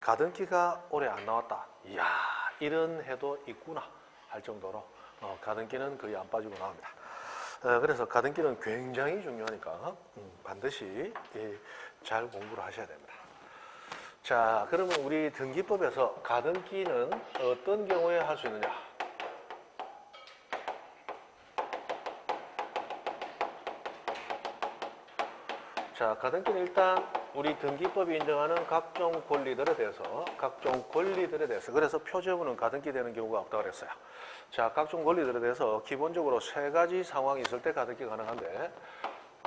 가등기가 올해 안 나왔다. 이야, 이런 해도 있구나 할 정도로 가등기는 거의 안 빠지고 나옵니다. 그래서 가등기는 굉장히 중요하니까 반드시 잘 공부를 하셔야 됩니다. 자, 그러면 우리 등기법에서 가등기는 어떤 경우에 할 수 있느냐? 자, 가등기는 일단 우리 등기법이 인정하는 각종 권리들에 대해서 그래서 표제문은 가등기 되는 경우가 없다고 그랬어요. 자, 각종 권리들에 대해서 기본적으로 세 가지 상황이 있을 때 가등기 가능한데,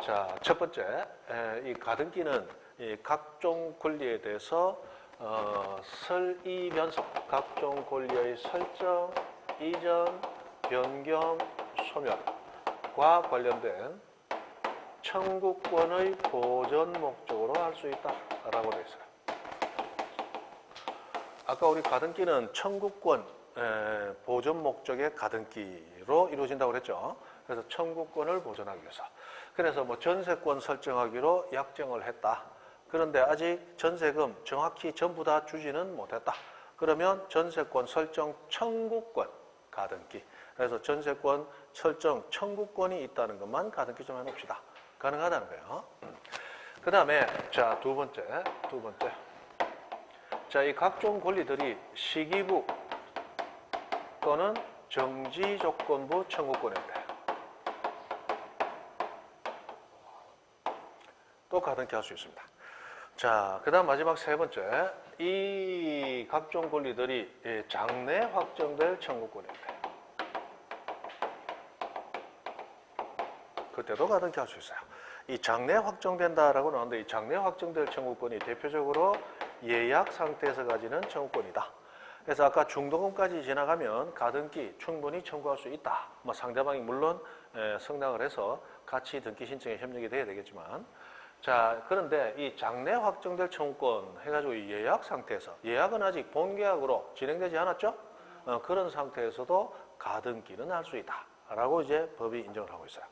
자, 첫 번째, 이 가등기는 이 각종 권리에 대해서 설의 변속, 각종 권리의 설정, 이전, 변경, 소멸과 관련된 청구권의 보전 목적으로 할 수 있다라고 되어 있어요. 아까 우리 가등기는 청구권 보전 목적의 가등기로 이루어진다고 그랬죠. 그래서 청구권을 보전하기 위해서. 그래서 뭐 전세권 설정하기로 약정을 했다. 그런데 아직 전세금 정확히 전부 다 주지는 못했다. 그러면 전세권 설정 청구권 가등기. 그래서 전세권 설정 청구권이 있다는 것만 가등기 좀 해놓읍시다. 가능하다는 거예요. 그 다음에 자, 두 번째. 자, 이 각종 권리들이 시기부 또는 정지조건부 청구권인데 또 가등기 할 수 있습니다. 자, 그 다음 마지막 세 번째. 이 각종 권리들이 장래 확정될 청구권인데 그때도 가등기 할 수 있어요. 이 장래 확정된다라고 나오는데 이 장래 확정될 청구권이 대표적으로 예약 상태에서 가지는 청구권이다. 그래서 아까 중도금까지 지나가면 가등기 충분히 청구할 수 있다. 뭐 상대방이 물론 승낙을 해서 같이 등기 신청에 협력이 돼야 되겠지만, 자, 그런데 이 장래 확정될 청구권 해가지고 이 예약 상태에서, 예약은 아직 본계약으로 진행되지 않았죠? 그런 상태에서도 가등기는 할 수 있다라고 이제 법이 인정을 하고 있어요.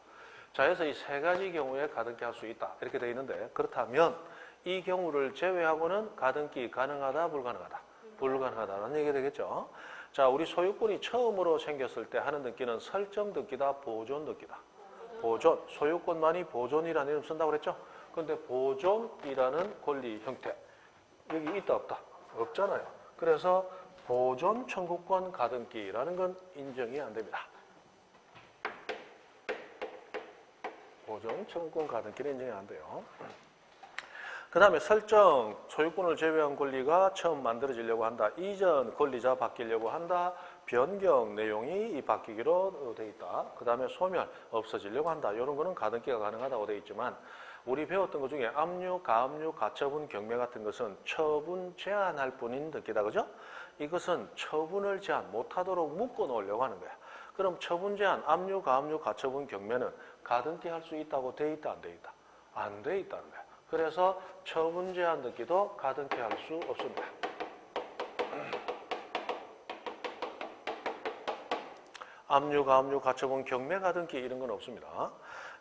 자, 그래서 이 세 가지 경우에 가등기 할 수 있다 이렇게 되어 있는데, 그렇다면 이 경우를 제외하고는 가등기 가능하다 불가능하다? 불가능하다라는 얘기가 되겠죠. 자, 우리 소유권이 처음으로 생겼을 때 하는 등기는 설정 등기다, 보존 등기다. 보존, 소유권만이 보존이라는 이름 쓴다고 그랬죠. 그런데 보존이라는 권리 형태 여기 있다 없다? 없잖아요. 그래서 보존 청구권 가등기라는 건 인정이 안 됩니다. 보존 청구권 가등기는 인정이 안 돼요. 그 다음에 설정, 소유권을 제외한 권리가 처음 만들어지려고 한다. 이전 권리자 바뀌려고 한다. 변경 내용이 바뀌기로 되어 있다. 그 다음에 소멸, 없어지려고 한다. 이런 거는 가등기가 가능하다고 되어 있지만 우리 배웠던 것 중에 압류, 가압류, 가처분, 경매 같은 것은 처분 제한할 뿐인 등기다. 그죠? 이것은 처분을 제한 못하도록 묶어 놓으려고 하는 거야. 그럼 처분 제한, 압류, 가압류, 가처분, 경매는 가등기 할 수 있다고 돼 있다, 안 돼 있다? 안 돼 있다는 거야. 그래서 처분 제한 등기도 가등기 할 수 없습니다. 압류, 가압류, 가처분, 경매 가등기 이런 건 없습니다.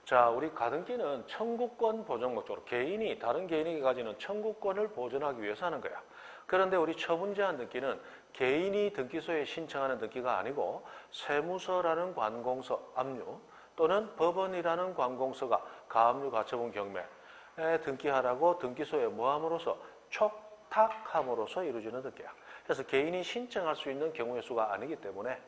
자, 우리 가등기는 청구권 보존 목적으로 개인이 다른 개인에게 가지는 청구권을 보존하기 위해서 하는 거야. 그런데 우리 처분 제한 등기는 개인이 등기소에 신청하는 등기가 아니고 세무서라는 관공서 압류 또는 법원이라는 관공서가 가압류, 가처분, 경매 등기하라고 등기소에 모함으로써 촉탁함으로써 이루어지는 등기야. 그래서 개인이 신청할 수 있는 경우의 수가 아니기 때문에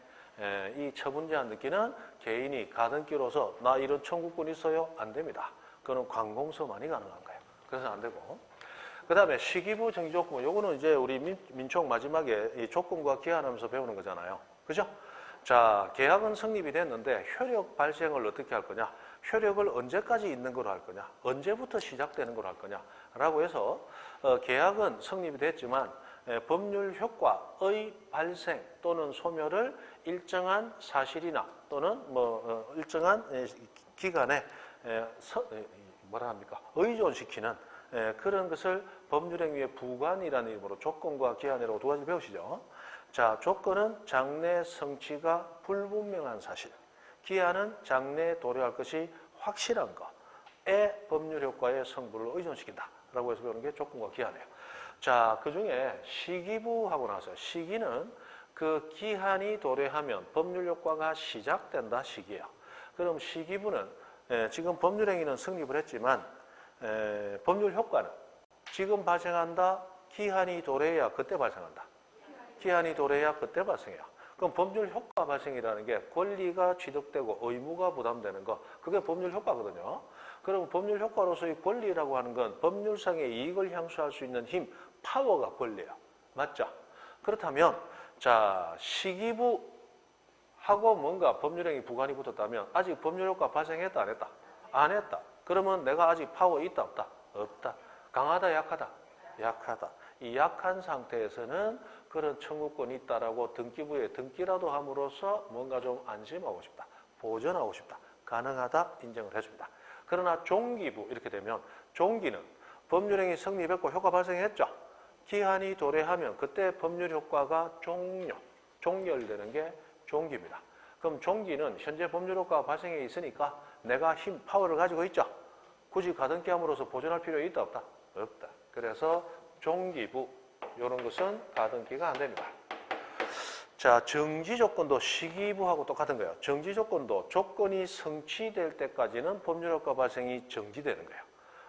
이 처분 제한 등기는 개인이 가등기로서 나 이런 청구권 있어요? 안 됩니다. 그거는 관공서만이 가능한 거예요. 그래서 안 되고. 그 다음에 시기부 정지조건, 요거는 이제 우리 민총 마지막에 이 조건과 기한하면서 배우는 거잖아요. 그죠? 자, 계약은 성립이 됐는데 효력 발생을 어떻게 할 거냐? 효력을 언제까지 있는 걸로 할 거냐? 언제부터 시작되는 걸로 할 거냐? 라고 해서 계약은 성립이 됐지만 법률 효과의 발생 또는 소멸을 일정한 사실이나 또는 일정한 기간에 의존시키는 그런 것을 법률행위의 부관이라는 이름으로 조건과 기한이라고 두 가지 배우시죠. 자, 조건은 장래 성취가 불분명한 사실, 기한은 장래에 도래할 것이 확실한 것에 법률 효과의 성분을 의존시킨다라고 해서 배우는 게 조건과 기한이에요. 자, 그 중에 시기부하고 나서 시기는 그 기한이 도래하면 법률 효과가 시작된다 시기예요. 그럼 시기부는 지금 법률행위는 성립을 했지만 법률 효과는 지금 발생한다. 기한이 도래해야 그때 발생한다. 기한이 도래해야 그때 발생해요. 그럼 법률 효과 발생이라는 게 권리가 취득되고 의무가 부담되는 거, 그게 법률 효과거든요. 그럼 법률 효과로서의 권리라고 하는 건 법률상의 이익을 향수할 수 있는 힘, 파워가 권리예요. 맞죠? 그렇다면 자, 시기부하고 뭔가 법률행위 부관이 붙었다면 아직 법률 효과 발생했다 안 했다? 안 했다. 그러면 내가 아직 파워 있다 없다? 없다. 강하다 약하다? 약하다. 이 약한 상태에서는 그런 청구권이 있다라고 등기부에 등기라도 함으로써 뭔가 좀 안심하고 싶다. 보전하고 싶다. 가능하다. 인정을 해줍니다. 그러나 종기부 이렇게 되면 종기는 법률행위 성립했고 효과 발생했죠. 기한이 도래하면 그때 법률 효과가 종결되는 게 종기입니다. 그럼 종기는 현재 법률 효과가 발생해 있으니까 내가 힘, 파워를 가지고 있죠. 굳이 가등기 함으로써 보존할 필요 있다 없다? 없다. 그래서 종기부 이런 것은 가등기가 안 됩니다. 자, 정지 조건도 시기부하고 똑같은 거예요. 정지 조건도 조건이 성취될 때까지는 법률 효과 발생이 정지되는 거예요.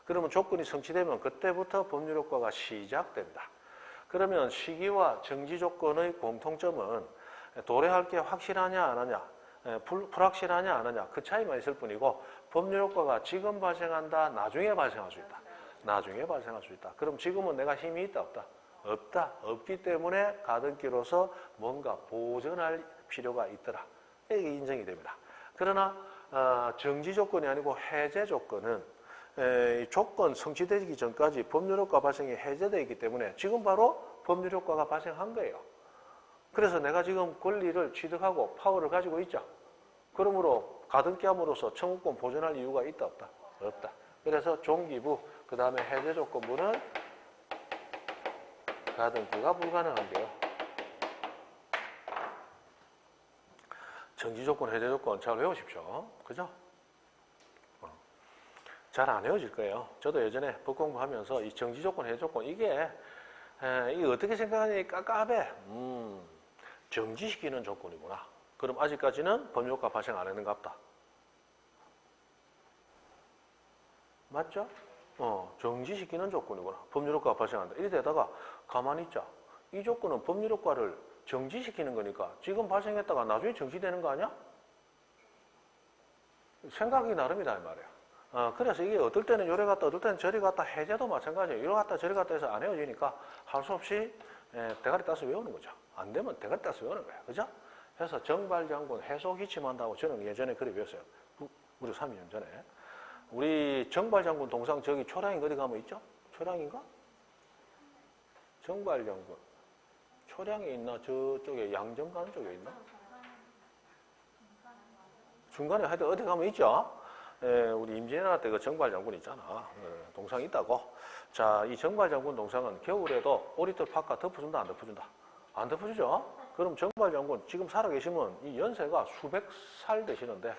그러면 조건이 성취되면 그때부터 법률 효과가 시작됩니다. 그러면 시기와 정지 조건의 공통점은 도래할 게 확실하냐 안 하냐, 불확실하냐 안 하냐 그 차이만 있을 뿐이고 법률 효과가 지금 발생한다, 나중에 발생할 수 있다. 나중에 발생할 수 있다. 그럼 지금은 내가 힘이 있다 없다? 없다. 없기 때문에 가등기로서 뭔가 보전할 필요가 있더라. 이게 인정이 됩니다. 그러나 정지 조건이 아니고 해제 조건은 조건 성취되기 전까지 법률 효과 발생이 해제되어 있기 때문에 지금 바로 법률 효과가 발생한 거예요. 그래서 내가 지금 권리를 취득하고 파워를 가지고 있죠. 그러므로 가등기 함으로써 청구권 보존할 이유가 있다 없다? 없다. 그래서 종기부, 그 다음에 해제 조건부는 가등기가 불가능한데요. 정지 조건, 해제 조건 잘 외우십시오. 그죠? 잘 안 외워질 거예요. 저도 예전에 법 공부하면서 이 정지 조건, 해제 조건 이게 어떻게 생각하니 깝깝해. 정지시키는 조건이구나. 그럼 아직까지는 법률효과 발생 안 했는가 보다. 맞죠? 정지시키는 조건이구나. 법률효과가 발생한다. 이래다가 가만히 있자. 이 조건은 법률효과를 정지시키는 거니까 지금 발생했다가 나중에 정지되는 거 아니야? 생각이 나름이다 이 말이야. 그래서 이게 어떨 때는 요래 갔다 어떨 때는 저리 갔다 해제도 마찬가지예요. 이리 갔다 저리 갔다 해서 안 헤어지니까 할 수 없이 대가리 따서 외우는 거죠. 안 되면 대가리 따서 외우는 거야. 그죠? 그래서 정발장군 해소 기침한다고 저는 예전에 그래 배웠어요. 우리 3년 전에. 우리 정발장군 동상 저기 초량이 어디 가면 있죠? 초량인가? 정발장군. 초량에 있나? 저쪽에 양정 가는 쪽에 있나? 중간에 하여튼 어디 가면 있죠? 우리 임진왜란 때 그 정발장군 있잖아. 동상이 있다고. 자, 이 정발장군 동상은 겨울에도 오리털 파카 덮어준다, 안 덮어준다? 안 덮어주죠? 그럼 정발장군 지금 살아계시면 이 연세가 수백 살 되시는데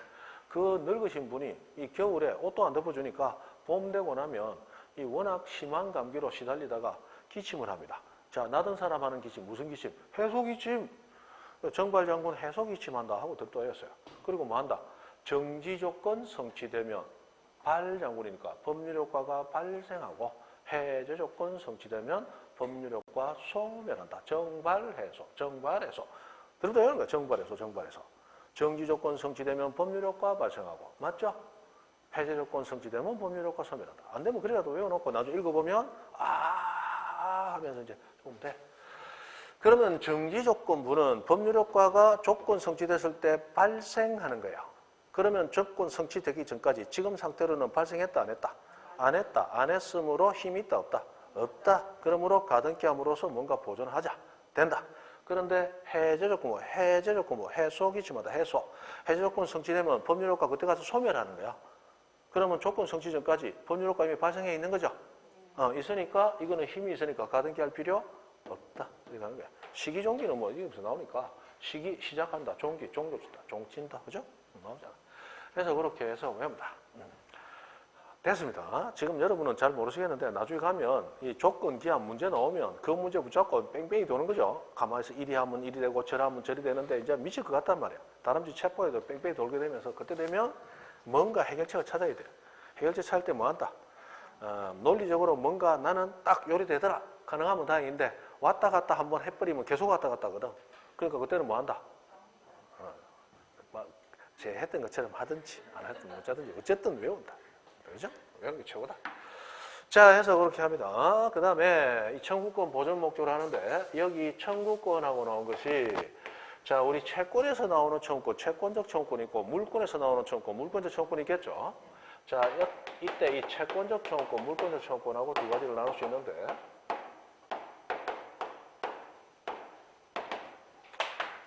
그 늙으신 분이 이 겨울에 옷도 안 덮어주니까 봄 되고 나면 이 워낙 심한 감기로 시달리다가 기침을 합니다. 자, 나던 사람 하는 기침, 무슨 기침? 해소기침. 정발장군 해소기침한다 하고 덮도했어요. 그리고 뭐 한다? 정지 조건 성취되면 발장군이니까 법률효과가 발생하고 해제 조건 성취되면 법률효과 소멸한다. 정발해소, 정발해소. 들어도 되는 거야. 정발해소, 정발해소. 정지 조건 성취되면 법률효과 발생하고. 맞죠? 해제 조건 성취되면 법률효과 소멸한다. 안 되면 그래라도 외워놓고 나중에 읽어보면 하면서 이제 조금 돼. 그러면 정지 조건부는 법률효과가 조건 성취됐을 때 발생하는 거예요. 그러면 조건 성취되기 전까지 지금 상태로는 발생했다 안 했다? 안 했다. 안 했으므로 힘이 있다 없다? 없다. 그러므로 가등기 함으로써 뭔가 보존하자. 된다. 그런데 해제 조건부, 해소 기침하다. 해소. 해제 조건 성취되면 법률효과 그때 가서 소멸하는 거야. 그러면 조건 성취 전까지 법률효과 이미 발생해 있는 거죠. 있으니까 이거는 힘이 있으니까 가등기 할 필요 없다. 이렇게 하는 거야. 시기 종기는 뭐 여기서 나오니까 시기 시작한다. 종기, 종료시다. 종친다. 그죠? 나오잖아. 그래서 그렇게 해서 외웁니다. 됐습니다. 지금 여러분은 잘 모르시겠는데 나중에 가면 이 조건 기한 문제 나오면 그 문제 무조건 뺑뺑이 도는 거죠. 가만히 있어 이리 하면 이리 되고 저리 하면 저리 되는데 이제 미칠 것 같단 말이야. 다람쥐 체포에도 뺑뺑이 돌게 되면서 그때 되면 뭔가 해결책을 찾아야 돼. 해결책 찾을 때 뭐 한다? 논리적으로 뭔가 나는 딱 요리되더라. 가능하면 다행인데 왔다 갔다 한번 해버리면 계속 왔다 갔다 하거든. 그러니까 그때는 뭐 한다? 제 했던 것처럼 하든지 안 했든 못하든지 어쨌든 외운다. 그죠? 외우는 게 최고다. 자, 해서 그렇게 합니다. 그 다음에 이 청구권 보존 목적으로 하는데 여기 청구권하고 나온 것이 자, 우리 채권에서 나오는 청구권, 채권적 청구권이 있고 물권에서 나오는 청구권, 물권적 청구권이 있겠죠. 자, 이때 이 채권적 청구권, 물권적 청구권하고 두 가지를 나눌 수 있는데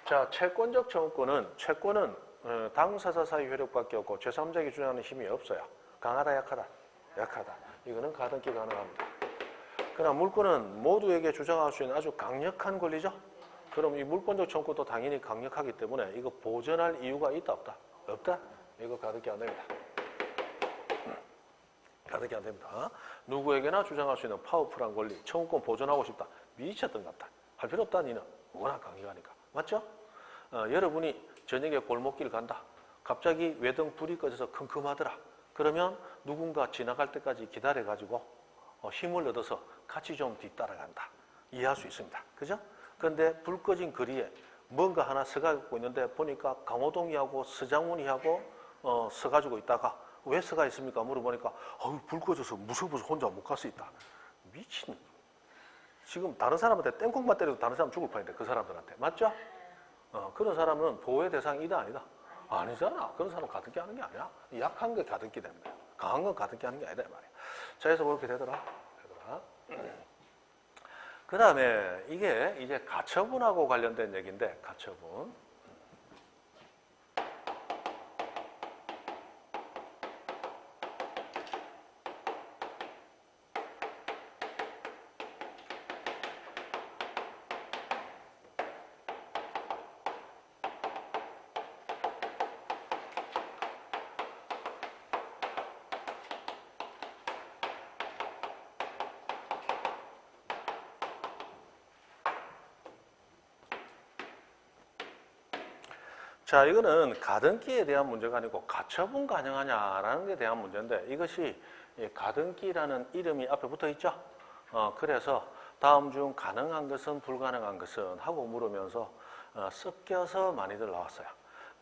자, 채권적 청구권은 채권은 당사자 사이 효력밖에 없고 제3자에게 주장하는 힘이 없어요. 강하다, 약하다? 약하다. 이거는 가등기 가능합니다. 그러나 물권은 모두에게 주장할 수 있는 아주 강력한 권리죠. 그럼 이 물권적 청구도 당연히 강력하기 때문에 이거 보전할 이유가 있다, 없다? 없다? 이거 가등기 안 됩니다. 가등기 안 됩니다. 누구에게나 주장할 수 있는 파워풀한 권리, 청구권 보존하고 싶다. 미쳤던 것 같다. 할 필요 없다, 니는. 워낙 강력하니까. 맞죠? 여러분이 저녁에 골목길 간다. 갑자기 외등 불이 꺼져서 컴컴하더라. 그러면 누군가 지나갈 때까지 기다려가지고 힘을 얻어서 같이 좀 뒤따라간다. 이해할 수 있습니다. 그죠? 그런데 불 꺼진 거리에 뭔가 하나 서가지고 있는데 보니까 강호동이하고 서장훈이하고 서가지고 있다가 왜 서가 있습니까? 물어보니까 불 꺼져서 무서워서 혼자 못 갈 수 있다. 미친. 지금 다른 사람한테 땡콩만 때려도 다른 사람 죽을 판인데 그 사람들한테. 맞죠? 그런 사람은 보호의 대상이다 아니다? 아니잖아. 그런 사람은 가등기 하는 게 아니야. 약한 게 가등기 되는 거야. 강한 건 가등기 하는 게 아니다 이 말이야. 자, 그래서 그렇게 되더라. 그 다음에 이게 이제 가처분하고 관련된 얘기인데 가처분. 자, 이거는 가등기에 대한 문제가 아니고 가처분 가능하냐라는 데 대한 문제인데 이것이 가등기라는 이름이 앞에 붙어 있죠. 그래서 다음 중 가능한 것은 불가능한 것은 하고 물으면서 섞여서 많이들 나왔어요.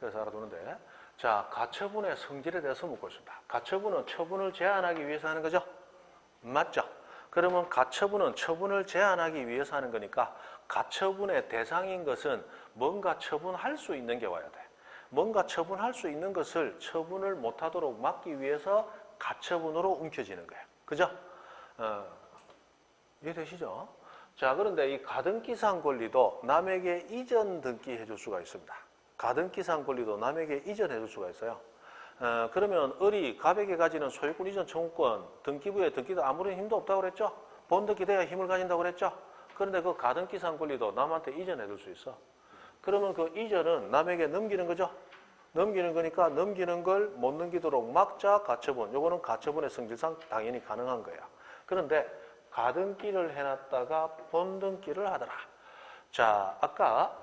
그래서 알아두는데 자, 가처분의 성질에 대해서 묻고 있습니다. 가처분은 처분을 제한하기 위해서 하는 거죠. 맞죠? 그러면 가처분은 처분을 제한하기 위해서 하는 거니까 가처분의 대상인 것은 뭔가 처분할 수 있는 게 와야 돼. 뭔가 처분할 수 있는 것을 처분을 못하도록 막기 위해서 가처분으로 움켜지는 거예요. 그죠? 이해되시죠? 자, 그런데 이 가등기상 권리도 남에게 이전 등기해 줄 수가 있습니다. 가등기상 권리도 남에게 이전해 줄 수가 있어요. 그러면 을이 갑에게 가지는 소유권 이전 청구권 등기부에 등기도 아무런 힘도 없다고 그랬죠? 본등기 돼야 힘을 가진다고 그랬죠? 그런데 그 가등기상 권리도 남한테 이전해 줄 수 있어. 그러면 그 이전은 남에게 넘기는 거죠? 넘기는 거니까 넘기는 걸 못 넘기도록 막자 가처분. 요거는 가처분의 성질상 당연히 가능한 거예요. 그런데 가등기를 해놨다가 본등기를 하더라. 자, 아까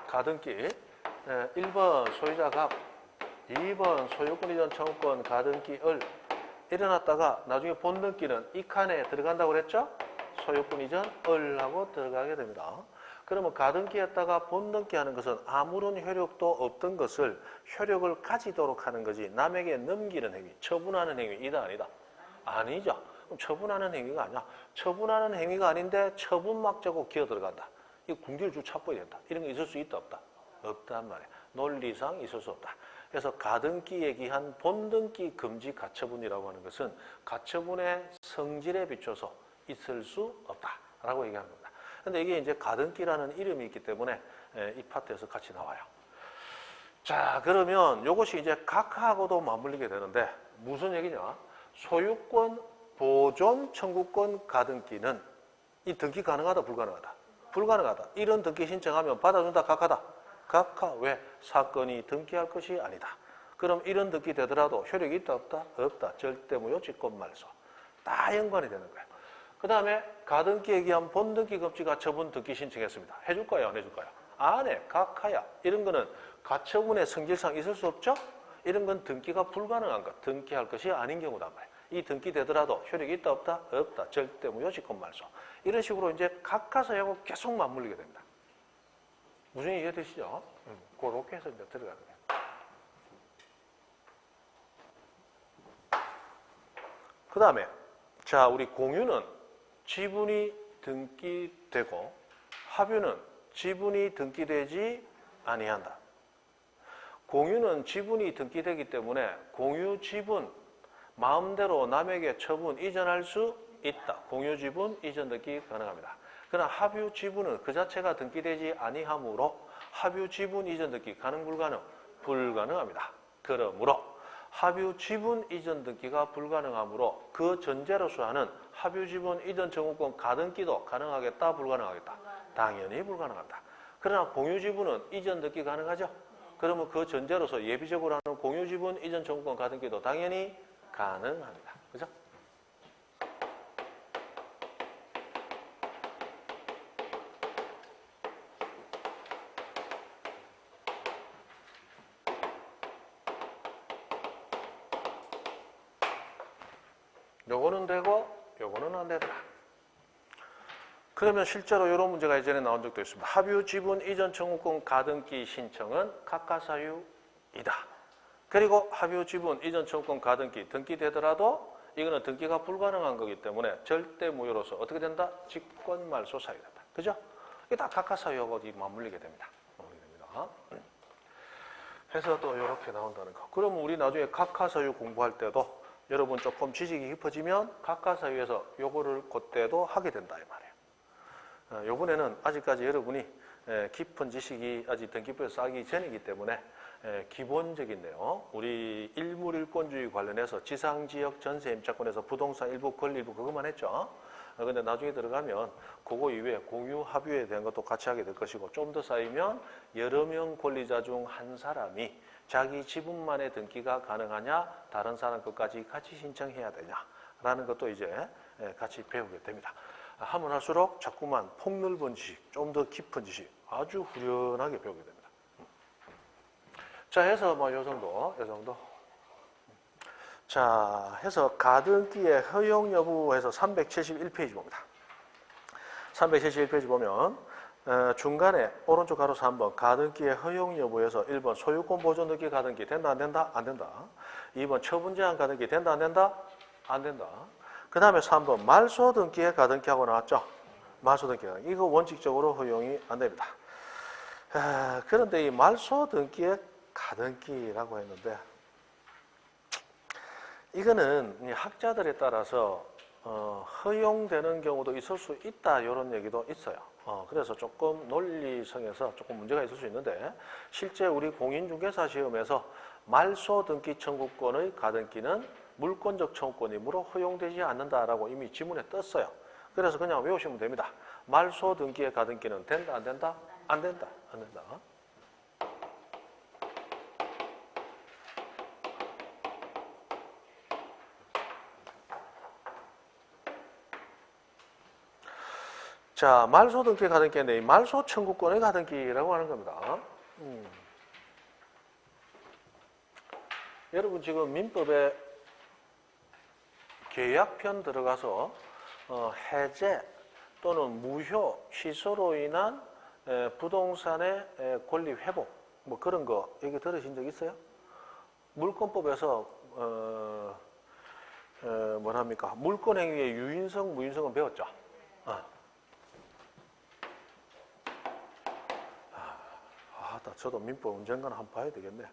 가등기 1번 소유자 갑 2번 소유권 이전 청구권 가등기 을 일어났다가 나중에 본등기는 이 칸에 들어간다고 그랬죠? 소유권 이전 을하고 들어가게 됩니다. 그러면 가등기 했다가 본등기 하는 것은 아무런 효력도 없던 것을 효력을 가지도록 하는 거지 남에게 넘기는 행위, 처분하는 행위이다 아니다? 아니죠. 그럼 처분하는 행위가 아니야. 처분하는 행위가 아닌데 처분막자고 기어 들어간다. 이거 군기를 쭉 찾고야 된다. 이런 게 있을 수 있다 없다? 없단 말이야. 논리상 있을 수 없다. 그래서 가등기 얘기한 본등기 금지 가처분이라고 하는 것은 가처분의 성질에 비춰서 있을 수 없다라고 얘기하는 겁니다. 근데 이게 이제 가등기라는 이름이 있기 때문에 이 파트에서 같이 나와요. 자, 그러면 이것이 이제 각하하고도 맞물리게 되는데 무슨 얘기냐? 소유권 보존 청구권 가등기는 이 등기 가능하다, 불가능하다? 불가능하다. 이런 등기 신청하면 받아준다, 각하다? 각하. 왜? 사건이 등기할 것이 아니다. 그럼 이런 등기 되더라도 효력이 있다 없다? 없다. 절대무효 직권 말소. 다 연관이 되는 거예요. 그 다음에 가등기에 기한 본등기 급지 가처분 등기 신청했습니다. 해줄 거예요? 안 해줄 거예요? 안 해. 각하야. 이런 거는 가처분의 성질상 있을 수 없죠? 이런 건 등기가 불가능한 것. 등기할 것이 아닌 경우단 말이에요. 이 등기 되더라도 효력이 있다 없다? 없다. 절대무효 직권 말소. 이런 식으로 이제 각하사유하고 계속 맞물리게 됩니다. 무슨 이해되시죠? 그렇게 해서 이제 들어가게 돼요. 그 다음에 자, 우리 공유는 지분이 등기되고 합유는 지분이 등기되지 아니한다. 공유는 지분이 등기되기 때문에 공유 지분 마음대로 남에게 처분 이전할 수 있다. 공유 지분 이전 등기 가능합니다. 그러나 합유 지분은 그 자체가 등기되지 아니하므로 합유 지분 이전 등기 가능 불가능? 불가능합니다. 그러므로 합유 지분 이전 등기가 불가능하므로 그 전제로서 하는 합유 지분 이전 청구권 가등기도 가능하겠다 불가능하겠다? 당연히 불가능합니다. 그러나 공유 지분은 이전 등기 가능하죠? 그러면 그 전제로서 예비적으로 하는 공유 지분 이전 청구권 가등기도 당연히 가능합니다. 그죠? 요거는 되고 요거는 안 되더라. 그러면 실제로 이런 문제가 예전에 나온 적도 있습니다. 합유 지분 이전 청구권 가등기 신청은 각하사유이다. 그리고 합유 지분 이전 청구권 가등기 등기되더라도 이거는 등기가 불가능한 거기 때문에 절대 무효로서 어떻게 된다? 직권 말소 사유가 된다. 그죠? 이게 다 각하사유하고 맞물리게 됩니다. 해서 또 이렇게 나온다는 거. 그러면 우리 나중에 각하사유 공부할 때도 여러분 조금 지식이 깊어지면 각하사유에서 요거를 그때도 하게 된다 이 말이에요. 요번에는 아직까지 여러분이 깊은 지식이 아직 등기부에서 쌓이기 전이기 때문에 기본적인 내용, 우리 일물일권주의 관련해서 지상지역 전세 임차권에서 부동산 일부 권리 일부 그것만 했죠. 근데 나중에 들어가면 그거 이외에 공유 합유에 대한 것도 같이 하게 될 것이고 좀 더 쌓이면 여러 명 권리자 중 한 사람이 자기 지분만의 등기가 가능하냐 다른 사람 것까지 같이 신청해야 되냐라는 것도 이제 같이 배우게 됩니다. 하면 할수록 자꾸만 폭넓은 지식, 좀 더 깊은 지식 아주 후련하게 배우게 됩니다. 자, 해서 뭐 요 정도. 자, 해서 가등기의 허용 여부에서 371페이지 봅니다. 371페이지 보면 중간에 오른쪽 가로 3번 가등기의 허용 여부에서 1번 소유권 보존 등기 가등기 된다 안 된다? 안 된다. 2번 처분 제한 가등기 된다 안 된다? 안 된다. 그 다음에 3번 말소 등기의 가등기하고 나왔죠? 말소 등기 이거 원칙적으로 허용이 안 됩니다. 그런데 이 말소 등기의 가등기라고 했는데 이거는 학자들에 따라서 허용되는 경우도 있을 수 있다 이런 얘기도 있어요. 그래서 조금 논리성에서 조금 문제가 있을 수 있는데 실제 우리 공인중개사 시험에서 말소 등기 청구권의 가등기는 물권적 청구권이므로 허용되지 않는다라고 이미 지문에 떴어요. 그래서 그냥 외우시면 됩니다. 말소 등기의 가등기는 된다 안 된다? 안 된다. 안 된다. 자, 말소 등기 가등기인데 말소 청구권의 가등기라고 하는 겁니다. 여러분 지금 민법에 계약편 들어가서 해제 또는 무효 취소로 인한 부동산의 권리 회복 뭐 그런 거 얘기 들으신 적 있어요? 물권법에서 뭐랍니까? 물권행위의 유인성, 무인성은 배웠죠? 저도 민법 언젠가는 한번 봐야 되겠네.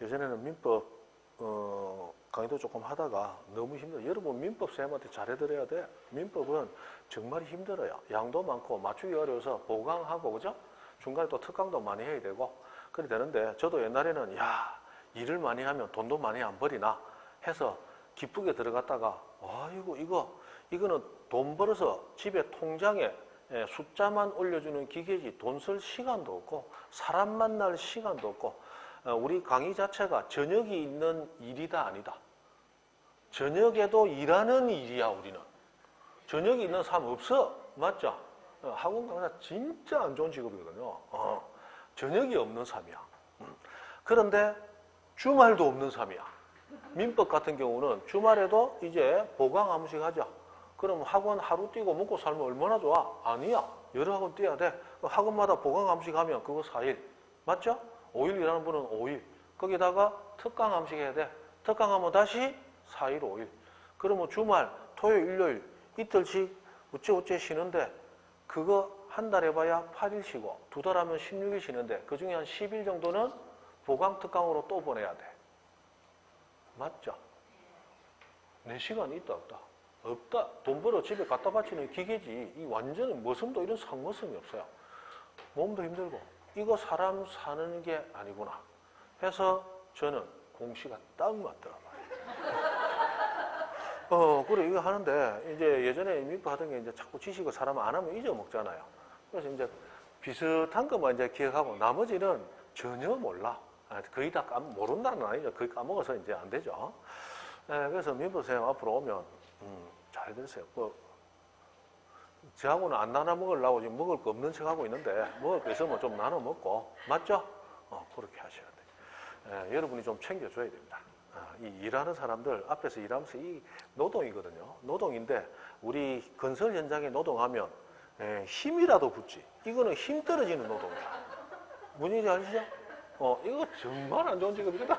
예전에는 민법 강의도 조금 하다가 너무 힘들어요. 여러분 민법 쌤한테 잘해드려야 돼. 민법은 정말 힘들어요. 양도 많고 맞추기 어려워서 보강하고 그죠? 중간에 또 특강도 많이 해야 되고 그래 되는데 저도 옛날에는 야 일을 많이 하면 돈도 많이 안 버리나 해서 기쁘게 들어갔다가 아이고 이거는 돈 벌어서 집에 통장에 숫자만 올려주는 기계지 돈 쓸 시간도 없고 사람 만날 시간도 없고 우리 강의 자체가 저녁이 있는 일이다 아니다. 저녁에도 일하는 일이야 우리는. 저녁이 있는 사람 없어. 맞죠? 학원 강사 진짜 안 좋은 직업이거든요. 저녁이 없는 삶이야. 그런데 주말도 없는 삶이야. 민법 같은 경우는 주말에도 이제 보강 한 번씩 하자. 그럼 학원 하루 뛰고 먹고 살면 얼마나 좋아? 아니야. 여러 학원 뛰어야 돼. 학원마다 보강 한 번씩 하면 그거 4일. 맞죠? 5일 일하는 분은 5일. 거기다가 특강 한 번씩 해야 돼. 특강하면 다시 4일, 5일. 그러면 주말, 토요일, 일요일 이틀씩 어째 쉬는데 그거 한 달 해봐야 8일 쉬고 2달 하면 16일 쉬는데 그중에 한 10일 정도는 보강 특강으로 또 보내야 돼. 맞죠? 내 시간이 있다 없다? 없다. 돈 벌어 집에 갖다 바치는 기계지. 이 완전히 머슴도 이런 상머슴이 없어요. 몸도 힘들고 이거 사람 사는 게 아니구나 해서 저는 공시가 딱 맞더라고요. 그래 이거 하는데 이제 예전에 민법 하던 게 이제 자꾸 지식을 사람 안 하면 잊어먹잖아요. 그래서 이제 비슷한 것만 이제 기억하고 나머지는 전혀 몰라. 거의 다 모른다는 아니죠. 거의 까먹어서 이제 안 되죠. 그래서 민법 선생님 앞으로 오면 잘 들으세요. 저하고는 안 나눠 먹으려고 지금 먹을 거 없는 척하고 있는데 먹을 거 있으면 좀 나눠 먹고 맞죠? 그렇게 하셔야 돼요. 여러분이 좀 챙겨줘야 됩니다. 이 일하는 사람들 앞에서 일하면서 이 노동이거든요. 노동인데 우리 건설 현장에 노동하면 힘이라도 붙지. 이거는 힘 떨어지는 노동이야. 뭔지 아시죠? 이거 정말 안 좋은 직업이거든.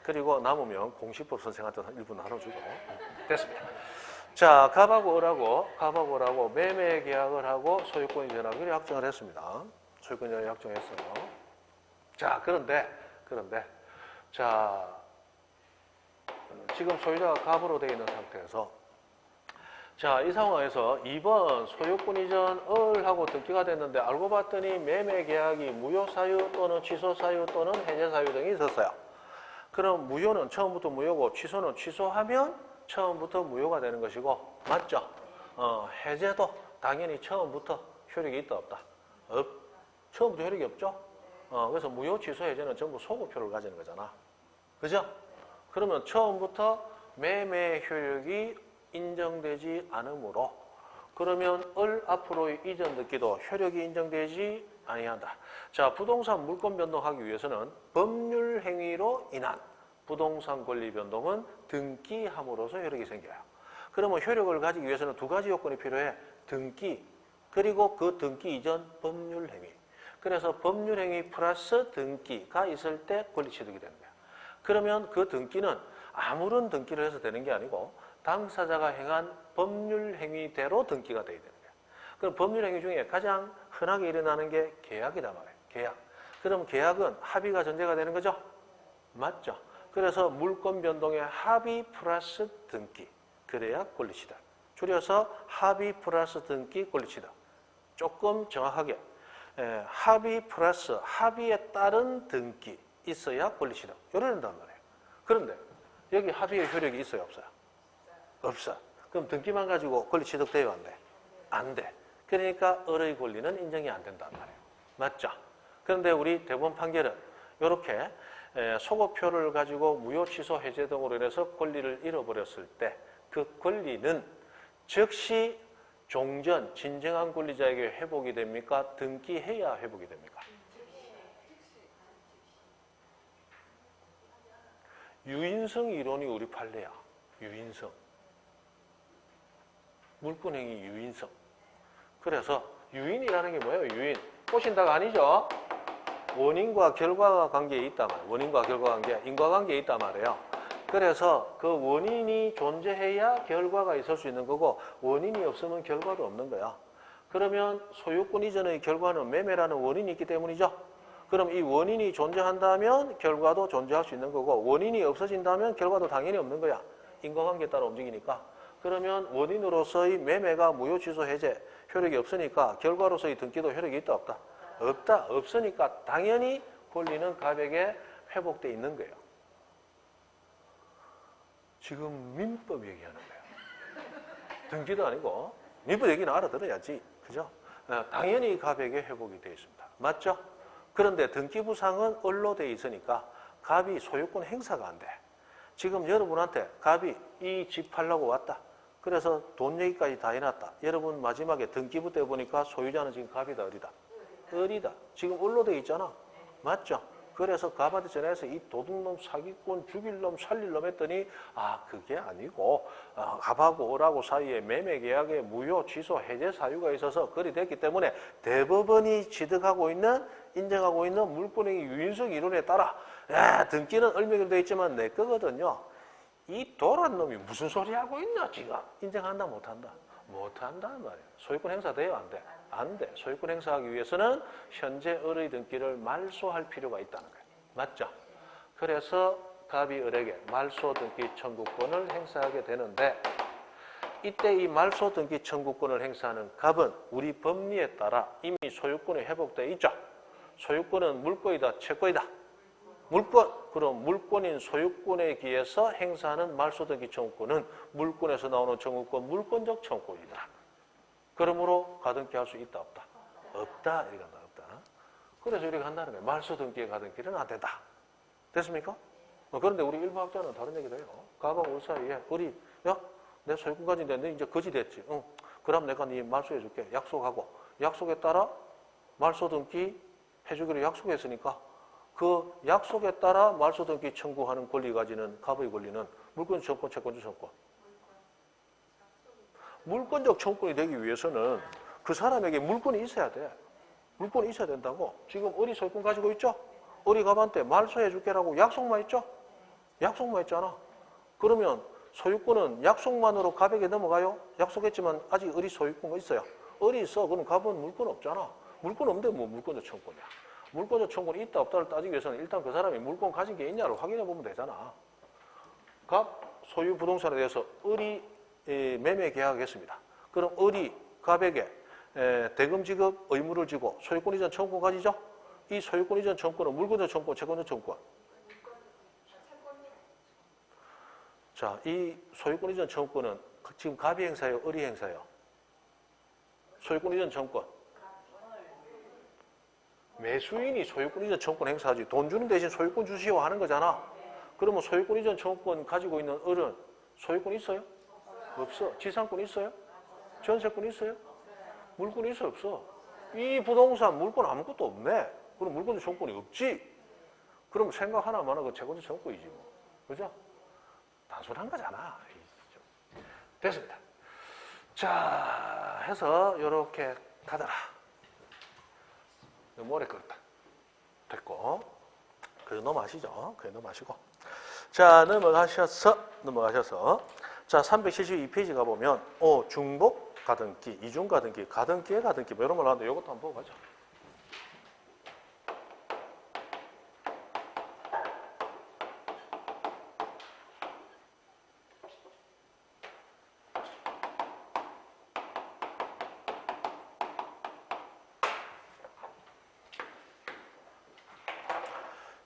그리고 남으면 공시법 선생한테 1분 나눠주고 됐습니다. 자, 갑하고 을하고 매매 계약을 하고 소유권 이전하기를 약정을 했습니다. 소유권 이전을 약정했어요. 자, 그런데 자, 지금 소유자가 갑으로 되어 있는 상태에서 자, 이 상황에서 2번 소유권 이전 을하고 등기가 됐는데 알고 봤더니 매매 계약이 무효 사유 또는 취소 사유 또는 해제 사유 등이 있었어요. 그럼 무효는 처음부터 무효고 취소는 취소하면 처음부터 무효가 되는 것이고 맞죠? 해제도 당연히 처음부터 효력이 있다 없다? 처음부터 효력이 없죠? 그래서 무효 취소 해제는 전부 소급효를 가지는 거잖아. 그죠? 그러면 처음부터 매매 효력이 인정되지 않으므로 그러면 을 앞으로의 이전 등기도 효력이 인정되지 아니한다. 자, 부동산 물권 변동하기 위해서는 법률 행위로 인한 부동산 권리 변동은 등기함으로써 효력이 생겨요. 그러면 효력을 가지기 위해서는 두 가지 요건이 필요해. 등기, 그리고 그 등기 이전 법률 행위. 그래서 법률 행위 플러스 등기가 있을 때 권리 취득이 되는 거야. 그러면 그 등기는 아무런 등기를 해서 되는 게 아니고 당사자가 행한 법률 행위대로 등기가 돼야 되는 거야. 그럼 법률 행위 중에 가장 흔하게 일어나는 게 계약이다 말이에요. 계약. 그럼 계약은 합의가 전제가 되는 거죠? 맞죠? 그래서 물권 변동의 합의 플러스 등기. 그래야 권리 취득. 줄여서 합의 플러스 등기 권리 취득. 조금 정확하게 합의 플러스 합의에 따른 등기 있어야 권리 취득. 이런단 말이에요. 그런데 여기 합의의 효력이 있어요, 없어요? 없어. 그럼 등기만 가지고 권리 취득돼요, 안 돼? 안 돼. 그러니까 을의 권리는 인정이 안 된단 말이에요. 맞죠? 그런데 우리 대법원 판결은 이렇게 소급표를 가지고 무효 취소 해제 등으로 인해서 권리를 잃어버렸을 때 그 권리는 즉시 종전, 진정한 권리자에게 회복이 됩니까? 등기해야 회복이 됩니까? 유인성 이론이 우리 판례야. 유인성. 물권행위 유인성. 그래서 유인이라는 게 뭐예요? 유인. 꼬신다가 아니죠? 원인과 결과 관계에 있단 말이에요. 원인과 결과 관계, 인과관계에 있단 말이에요. 그래서 그 원인이 존재해야 결과가 있을 수 있는 거고 원인이 없으면 결과도 없는 거야. 그러면 소유권 이전의 결과는 매매라는 원인이 있기 때문이죠. 그럼 이 원인이 존재한다면 결과도 존재할 수 있는 거고 원인이 없어진다면 결과도 당연히 없는 거야. 인과관계에 따라 움직이니까. 그러면 원인으로서의 매매가 무효 취소 해제 효력이 없으니까 결과로서의 등기도 효력이 있다 없다? 없다. 없으니까 당연히 권리는 갑에게 회복돼 있는 거예요. 지금 민법 얘기하는 거예요. 등기도 아니고 민법 얘기는 알아들어야지. 그죠? 당연히 갑에게 회복이 되어 있습니다. 맞죠? 그런데 등기부상은 을로 돼 있으니까 갑이 소유권 행사가 안 돼. 지금 여러분한테 갑이 이 집 팔려고 왔다. 그래서 돈 얘기까지 다 해놨다. 여러분 마지막에 등기부 때 보니까 소유자는 지금 갑이다, 을이다? 을이다. 지금 을로 돼 있잖아. 맞죠? 그래서 갑한테 전화해서 이 도둑놈, 사기꾼, 죽일 놈, 살릴 놈 했더니 그게 아니고 갑하고 을하고 사이에 매매 계약에 무효, 취소, 해제 사유가 있어서 그리 됐기 때문에 대법원이 취득하고 있는, 인정하고 있는 물권행위 유인성 이론에 따라 등기는 을명으로 되어 있지만 내 거거든요. 이 도란 놈이 무슨 소리 하고 있냐 지금. 인정한다 못한다? 못한다는 말이에요. 소유권 행사 돼요? 안 돼? 안 돼. 소유권 행사하기 위해서는 현재 을의 등기를 말소할 필요가 있다는 거예요. 맞죠? 그래서 갑이 을에게 말소 등기 청구권을 행사하게 되는데 이때 이 말소 등기 청구권을 행사하는 갑은 우리 법리에 따라 이미 소유권이 회복되어 있죠. 소유권은 물권이다, 채권이다. 물권, 그럼 물권인 소유권에 기해서 행사하는 말소 등기 청구권은 물권에서 나오는 청구권, 물권적 청구권이다. 그러므로 가등기 할 수 있다, 없다? 없다, 이렇게 한다, 없다. 그래서 이렇게 한다는 거예요. 말소 등기에 가등기는 안 된다. 됐습니까? 그런데 우리 일부 학자는 다른 얘기도 해요. 갑하고 을 사이에 을이, 야, 내 소유권 가진데 너 이제 거지 됐지. 응. 그럼 내가 네 말소해 줄게. 약속하고. 약속에 따라 말소 등기 해주기로 약속했으니까 그 약속에 따라 말소 등기 청구하는 권리 가지는 갑의 권리는 물권적 청구권, 채권적 청구권. 물권적 청구권이 되기 위해서는 그 사람에게 물권이 있어야 돼. 물권이 있어야 된다고. 지금 을이 소유권 가지고 있죠? 을이 갑한테 말소해 줄게라고 약속만 했죠? 약속만 했잖아. 그러면 소유권은 약속만으로 갑에게 넘어가요? 약속했지만 아직 을이 소유권가 있어요. 을이 있어. 그럼 갑은 물권 없잖아. 물권 없는데 뭐 물권적 청구권이야. 물권적 청구권이 있다 없다를 따지기 위해서는 일단 그 사람이 물권 가진 게 있냐를 확인해 보면 되잖아. 갑 소유 부동산에 대해서 을이 매매 계약했습니다. 그럼 을이 갑에게 대금 지급 의무를 지고 소유권 이전 청구권 가지죠? 이 소유권 이전 청구권은 물권적 청구권, 채권적 청구권. 자, 이 소유권 이전 청구권은 지금 갑이 행사예요? 을이 행사예요? 소유권 이전 청구권. 매수인이 소유권 이전 청구권 행사하지 돈 주는 대신 소유권 주시오 하는 거잖아. 그러면 소유권 이전 청구권 가지고 있는 을은 소유권 있어요? 없어. 지상권 있어요? 전세권 있어요? 물권 있어 없어? 이 부동산 물권 아무것도 없네. 그럼 물권적 청구권이 없지. 그럼 생각 하나만 하고 채권적 청구권이지 뭐. 그죠? 단순한 거잖아. 됐습니다. 자, 해서 이렇게 가더라. 너무 오래 걸었다. 됐고. 그래 넘어가시죠. 그래 넘어가시고. 자, 넘어가셔서. 자, 372페이지 가보면, 중복 가등기, 이중 가등기, 가등기의 가등기, 뭐 이런 걸 하는데 이것도 한번 보고 가죠.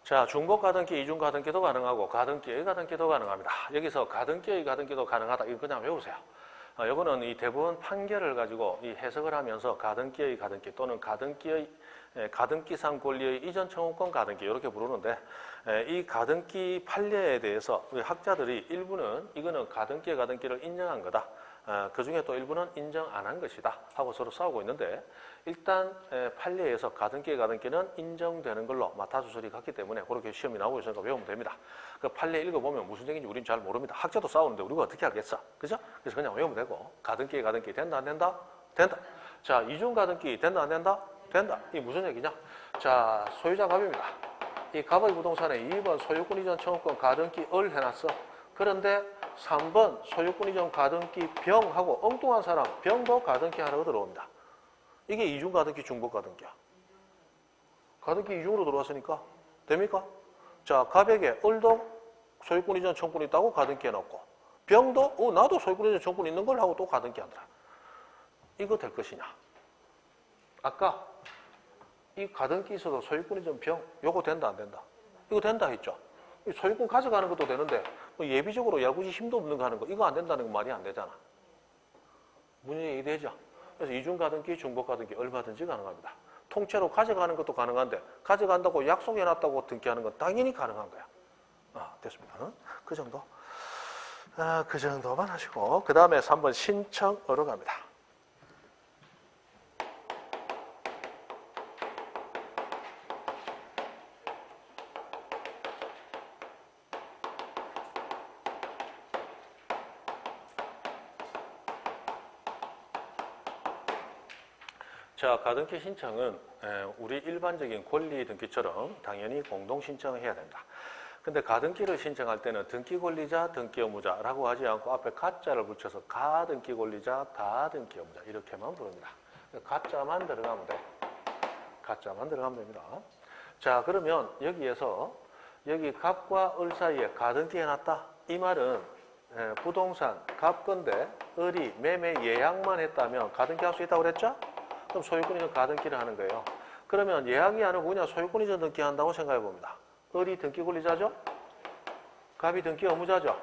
자, 중복 가등기, 이중 가등기도 가능하고 가등기의 가등기도 가능합니다. 여기서 가등기의 가등기도 가능하다. 이거 그냥 외우세요. 이거는 이 대법원 판결을 가지고 이 해석을 하면서 가등기의 가등기 또는 가등기상 권리의 이전 청구권 가등기 이렇게 부르는데 이 가등기 판례에 대해서 우리 학자들이 일부는 이거는 가등기의 가등기를 인정한 거다. 그 중에 또 일부는 인정 안 한 것이다 하고 서로 싸우고 있는데 일단 판례에서 가등기의 가등기는 인정되는 걸로 다수설이 갔기 때문에 그렇게 시험이 나오고 있으니까 외우면 됩니다. 그 판례 읽어보면 무슨 얘기인지 우린 잘 모릅니다. 학자도 싸우는데 우리가 어떻게 알겠어? 그죠? 그래서 그냥 외우면 되고 가등기의 가등기 된다 안 된다? 된다. 자, 이중 가등기 된다 안 된다? 된다. 이게 무슨 얘기냐? 자, 소유자 갑입니다. 이 갑의 부동산에 2번 소유권 이전 청구권 가등기 을 해놨어. 그런데 3번 소유권 이전 가등기 병하고 엉뚱한 사람 병도 가등기 하나가 들어옵니다. 이게 이중 가등기 중복 가등기야. 가등기 이중으로 들어왔으니까 됩니까? 자, 갑에게 을도 소유권 이전 청구권 있다고 가등기 해놓고 병도 나도 소유권 이전 청구권 있는 걸 하고 또 가등기 하더라. 이거 될 것이냐? 아까 이 가등기 있어도 소유권 이전 병 요거 된다 안 된다? 이거 된다 했죠? 소유권 가져가는 것도 되는데 예비적으로 야구지 힘도 없는 거 하는 거 이거 안 된다는 건 말이 안 되잖아. 문제 얘기되죠? 그래서 이중 가등기, 중복 가등기 얼마든지 가능합니다. 통째로 가져가는 것도 가능한데 가져간다고 약속해놨다고 등기하는 건 당연히 가능한 거야. 됐습니다. 그 정도. 그 정도만 하시고 그 다음에 3번 신청으로 갑니다. 자, 가등기 신청은 우리 일반적인 권리 등기처럼 당연히 공동 신청을 해야 된다. 근데 가등기를 신청할 때는 등기 권리자, 등기 의무자라고 하지 않고 앞에 가자를 붙여서 가등기 권리자, 가등기 의무자 이렇게만 부릅니다. 가자만 들어가면 돼. 가자만 들어가면 됩니다. 자, 그러면 여기에서 여기 갑과 을 사이에 가등기 해놨다. 이 말은 부동산 갑건데 을이 매매 예약만 했다면 가등기 할 수 있다고 그랬죠? 그럼 소유권이전 가등기를 하는 거예요. 그러면 예약이 아니고 그냥 소유권이전 등기한다고 생각해 봅니다. 을이 등기 권리자죠? 갑이 등기 의무자죠?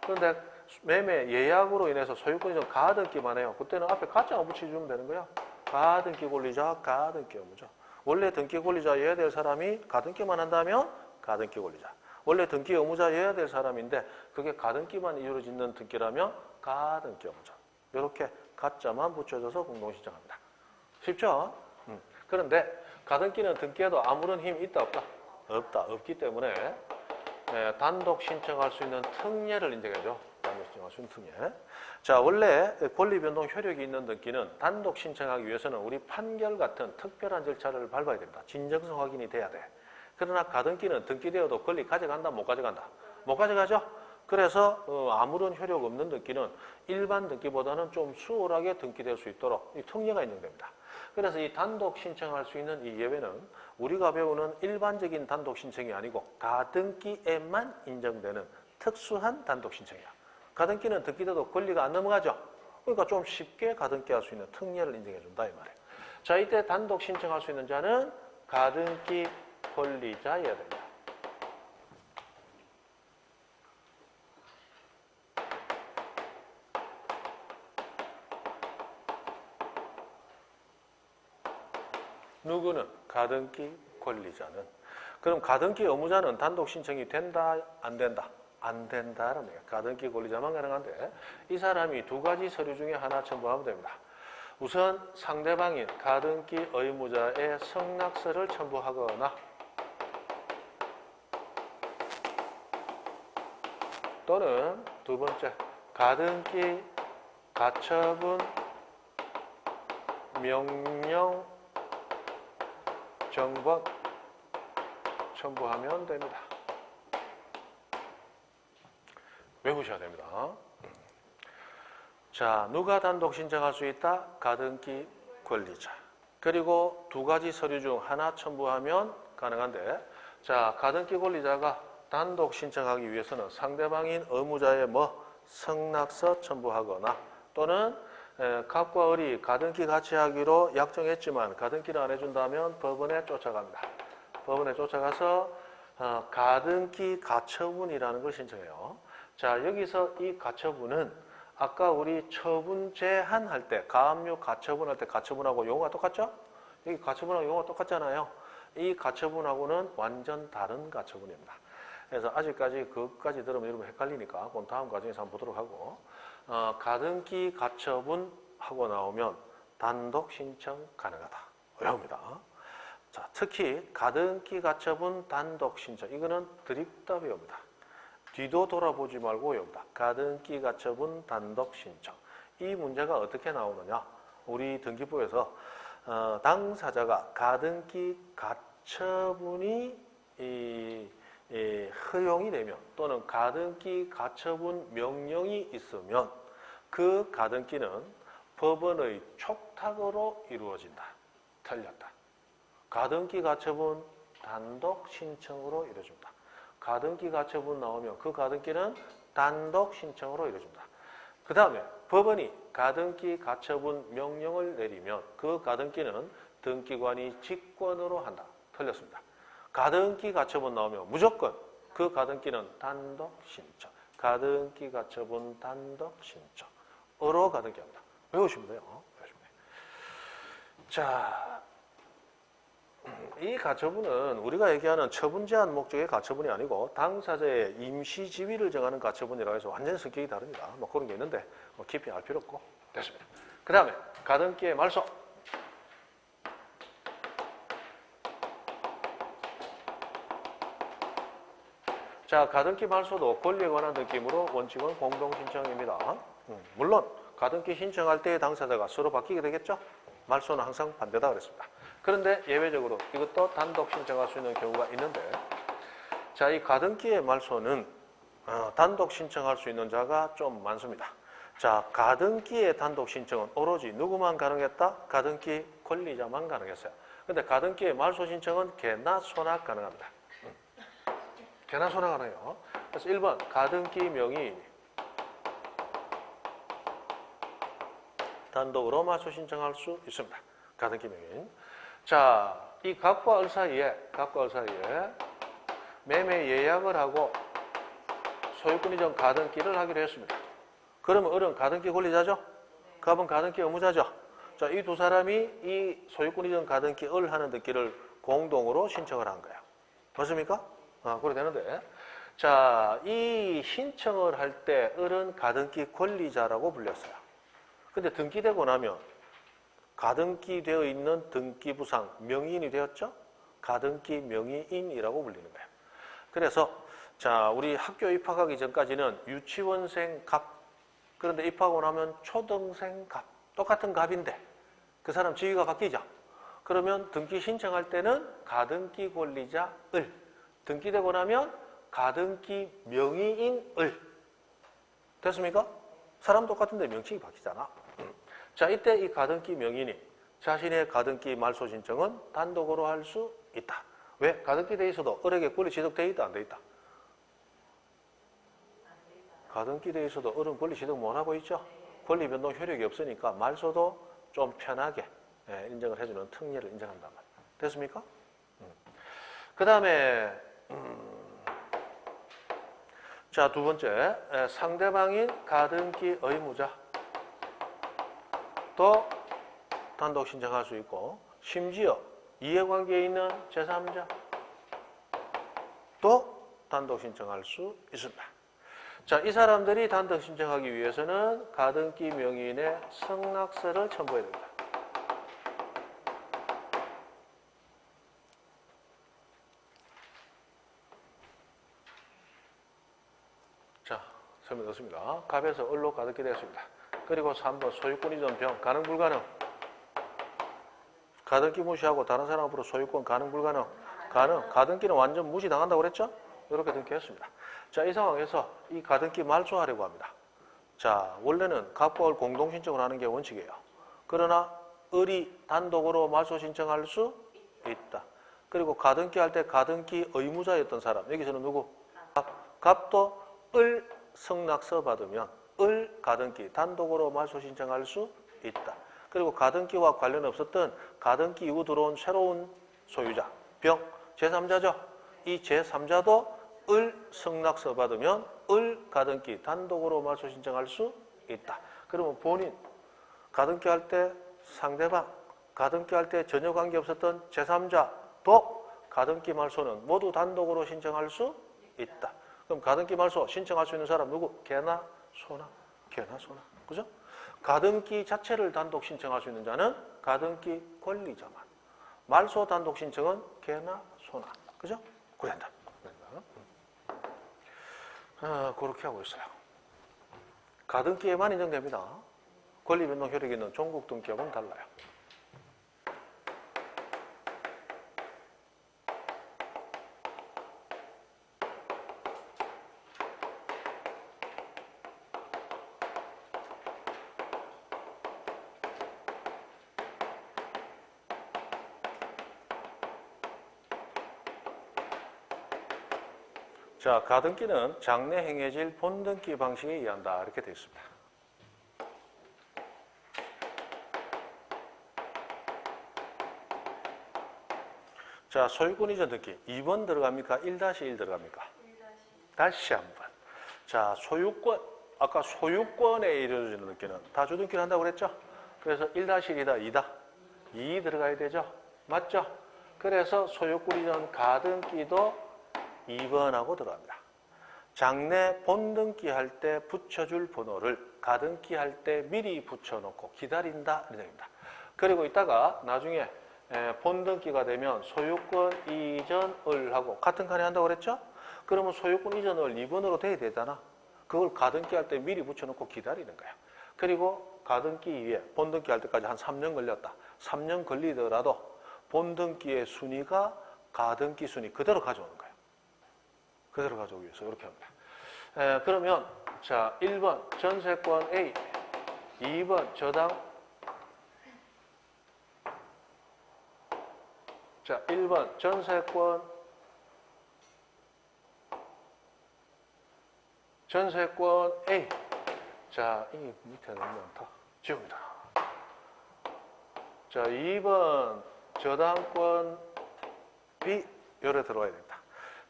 그런데 매매 예약으로 인해서 소유권이전 가등기만 해요. 그때는 앞에 가짜만 붙여주면 되는 거야. 가등기 권리자, 가등기 의무자. 원래 등기 권리자여야 될 사람이 가등기만 한다면 가등기 권리자. 원래 등기 의무자여야 될 사람인데 그게 가등기만 이루어지는 등기라면 가등기 의무자. 이렇게 가짜만 붙여줘서 공동신청합니다. 쉽죠? 그런데 가등기는 등기에도 아무런 힘이 있다 없다? 없기 때문에 단독 신청할 수 있는 특례를 인정해줘. 단독 신청할 수 있는 특례. 자, 원래 권리변동 효력이 있는 등기는 단독 신청하기 위해서는 우리 판결 같은 특별한 절차를 밟아야 됩니다. 진정성 확인이 돼야 돼. 그러나 가등기는 등기되어도 권리 가져간다, 못 가져간다? 못 가져가죠? 그래서 아무런 효력 없는 등기는 일반 등기보다는 좀 수월하게 등기될 수 있도록 이 특례가 인정됩니다. 그래서 이 단독 신청할 수 있는 이 예외는 우리가 배우는 일반적인 단독 신청이 아니고 가등기에만 인정되는 특수한 단독 신청이야. 가등기는 등기돼도 권리가 안 넘어가죠. 그러니까 좀 쉽게 가등기 할 수 있는 특례를 인정해 준다 이 말이에요. 자, 이때 단독 신청할 수 있는 자는 가등기 권리자여야 됩니다. 누구는? 가등기 권리자는. 그럼 가등기 의무자는 단독 신청이 된다, 안 된다? 안 된다라는 거예요. 가등기 권리자만 가능한데 이 사람이 두 가지 서류 중에 하나 첨부하면 됩니다. 우선 상대방인 가등기 의무자의 성낙서를 첨부하거나 또는 두 번째 가등기 가처분 명령 정본 첨부하면 됩니다. 외우셔야 됩니다. 자, 누가 단독 신청할 수 있다? 가등기 권리자. 그리고 두 가지 서류 중 하나 첨부하면 가능한데, 자, 가등기 권리자가 단독 신청하기 위해서는 상대방인 의무자의 성낙서 첨부하거나 또는 갑과 을이 가등기 같이 하기로 약정했지만 가등기를 안 해준다면 법원에 쫓아갑니다. 법원에 쫓아가서 가등기 가처분이라는 걸 신청해요. 자, 여기서 이 가처분은 아까 우리 처분 제한할 때 가압류 가처분할 때 가처분하고 용어가 똑같죠? 여기 가처분하고 용어가 똑같잖아요. 이 가처분하고는 완전 다른 가처분입니다. 그래서 아직까지 그것까지 들으면 여러분 헷갈리니까 그건 다음 과정에서 한번 보도록 하고 가등기 가처분 하고 나오면 단독 신청 가능하다. 외웁니다. 자, 특히 가등기 가처분 단독 신청 이거는 드립다 외웁니다. 뒤도 돌아보지 말고 외웁니다. 가등기 가처분 단독 신청. 이 문제가 어떻게 나오느냐? 우리 등기부에서 당사자가 가등기 가처분이 허용이 되면 또는 가등기 가처분 명령이 있으면 그 가등기는 법원의 촉탁으로 이루어진다. 틀렸다. 가등기 가처분 단독 신청으로 이루어집니다. 가등기 가처분 나오면 그 가등기는 단독 신청으로 이루어집니다. 그 다음에 법원이 가등기 가처분 명령을 내리면 그 가등기는 등기관이 직권으로 한다. 틀렸습니다. 가등기 가처분 나오면 무조건 그 가등기는 단독 신청. 가등기 가처분 단독 신청으로 가등기합니다. 외우시면 돼요. 자, 이 가처분은 우리가 얘기하는 처분 제한 목적의 가처분이 아니고 당사자의 임시 지위를 정하는 가처분이라고 해서 완전히 성격이 다릅니다. 뭐 그런 게 있는데 뭐 깊이 알 필요 없고 됐습니다. 그 다음에 가등기의 말소. 자, 가등기 말소도 권리에 관한 느낌으로 원칙은 공동신청입니다. 물론 가등기 신청할 때 당사자가 서로 바뀌게 되겠죠? 말소는 항상 반대다 그랬습니다. 그런데 예외적으로 이것도 단독 신청할 수 있는 경우가 있는데, 자, 이 가등기의 말소는 단독 신청할 수 있는 자가 좀 많습니다. 자, 가등기의 단독 신청은 오로지 누구만 가능했다? 가등기 권리자만 가능했어요. 근데 가등기의 말소 신청은 개나 소나 가능합니다. 개나 소나 가능해요. 그래서 1번 가등기 명의인이 단독으로 말소 신청할 수 있습니다. 가등기 명의인. 자, 이 갑과 을 사이에 매매 예약을 하고 소유권 이전 가등기를 하기로 했습니다. 그러면 을은 가등기 권리자죠? 갑은 가등기 의무자죠? 자, 이 두 사람이 이 소유권 이전 가등기 을 하는 등기를 공동으로 신청을 한 거예요. 맞습니까? 그래 되는데. 자, 이 신청을 할 때 을은 가등기 권리자라고 불렸어요. 근데 등기되고 나면 가등기되어 있는 등기부상 명의인이 되었죠? 가등기 명의인이라고 불리는 거예요. 그래서 자, 우리 학교 입학하기 전까지는 유치원생 갑, 그런데 입학하고 나면 초등생 갑, 똑같은 갑인데 그 사람 직위가 바뀌죠? 그러면 등기 신청할 때는 가등기 권리자 을, 등기되고 나면 가등기 명의인 을. 됐습니까? 사람 똑같은데 명칭이 바뀌잖아. 자, 이때 이 가등기 명의인이 자신의 가등기 말소 신청은 단독으로 할 수 있다. 왜? 가등기 돼 있어도 을에게 권리 취득돼 있다, 안 돼 있다? 가등기 돼 있어도 을은 권리 취득 못 하고 있죠? 권리 변동 효력이 없으니까 말소도 좀 편하게 인정을 해주는 특례를 인정한단 말이에요. 됐습니까? 그 다음에 자, 두 번째, 상대방인 가등기 의무자 또 단독 신청할 수 있고, 심지어 이해관계에 있는 제3자 또 단독 신청할 수 있습니다. 자, 이 사람들이 단독 신청하기 위해서는 가등기 명의인의 승낙서를 첨부해야 됩니다. 자, 설명 넣습니다. 갑에서 을로 가등기 되었습니다. 그리고 3번 소유권 이전 병 가능 불가능. 가등기 무시하고 다른 사람 앞으로 소유권 가능 불가능. 가능. 가등기는 완전 무시당한다고 그랬죠? 이렇게 등기했습니다. 자, 이 상황에서 이 가등기 말소하려고 합니다. 자, 원래는 갑과 을 공동 신청을 하는 게 원칙이에요. 그러나 을이 단독으로 말소 신청할 수 있다. 그리고 가등기 할 때 가등기 의무자였던 사람, 여기서는 누구? 갑도 을 승낙서 받으면 을 가등기 단독으로 말소 신청할 수 있다. 그리고 가등기와 관련 없었던 가등기 이후 들어온 새로운 소유자, 병, 제3자죠. 이 제3자도 을 승낙서 받으면 을 가등기 단독으로 말소 신청할 수 있다. 그러면 본인 가등기 할 때 상대방, 가등기 할 때 전혀 관계 없었던 제3자도 가등기 말소는 모두 단독으로 신청할 수 있다. 그럼 가등기 말소 신청할 수 있는 사람 누구? 개나 소나. 개나 소나. 그죠? 가등기 자체를 단독 신청할 수 있는 자는 가등기 권리자만. 말소 단독 신청은 개나 소나. 그죠? 그런다. 그렇게 하고 있어요. 가등기에만 인정됩니다. 권리 변동 효력이 있는 종국 등기하고는 달라요. 자, 가등기는 장래 행해질 본등기 방식에 의한다. 이렇게 되어 있습니다. 자, 소유권 이전 등기 2번 들어갑니까? 1-1 들어갑니까? 1-1. 다시 한번. 자, 소유권, 아까 소유권에 이루어지는 등기는 다주등기를 한다고 그랬죠? 그래서 1-1이다, 2다. 2 들어가야 되죠? 맞죠? 그래서 소유권 이전 가등기도 2번하고 들어갑니다. 장래 본등기 할 때 붙여줄 번호를 가등기 할 때 미리 붙여놓고 기다린다 이런 얘기입니다. 그리고 이따가 나중에 본등기가 되면 소유권 이전을 하고 같은 칸에 한다고 그랬죠? 그러면 소유권 이전을 2번으로 돼야 되잖아. 그걸 가등기 할 때 미리 붙여놓고 기다리는 거야. 그리고 가등기 위에 본등기 할 때까지 한 3년 걸렸다. 3년 걸리더라도 본등기의 순위가 가등기 순위 그대로 가져오는 거예요. 그대로 가져오기 위해서 이렇게 합니다. 그러면 자 1번 전세권 A, 2번 저당 자 1번 전세권 A 자 이 밑에 너무 많다. 지웁니다. 자 2번 저당권 B 요래 들어와야 된다.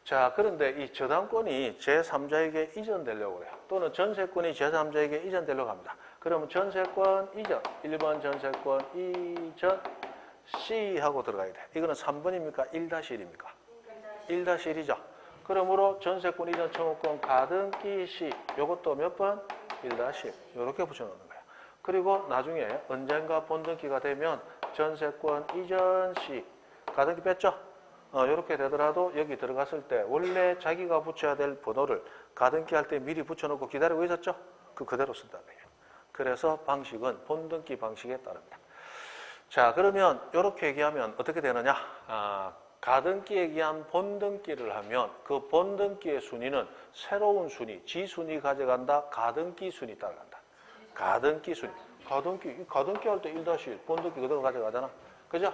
자, 그런데 이 저당권이 제3자에게 이전되려고 해요. 또는 전세권이 제3자에게 이전되려고 합니다. 그러면 전세권 이전, 1번 전세권 이전 C하고 들어가야 돼. 이거는 3번입니까? 1-1입니까? 1-1이죠. 그러므로 전세권 이전 청구권 가등기 C, 요것도 몇 번? 1-10. 이렇게 붙여놓는 거예요. 그리고 나중에 언젠가 본등기가 되면 전세권 이전 C, 가등기 뺐죠? 이렇게 되더라도 여기 들어갔을 때 원래 자기가 붙여야 될 번호를 가등기 할 때 미리 붙여놓고 기다리고 있었죠? 그대로 쓴다는 거예요. 그래서 방식은 본등기 방식에 따릅니다. 자, 그러면 이렇게 얘기하면 어떻게 되느냐? 가등기에 의한 본등기를 하면 그 본등기의 순위는 새로운 순위, 지순위 가져간다, 가등기 순위 따라간다. 가등기 순위. 가등기 할 때 1-1, 본등기 그대로 가져가잖아. 그죠?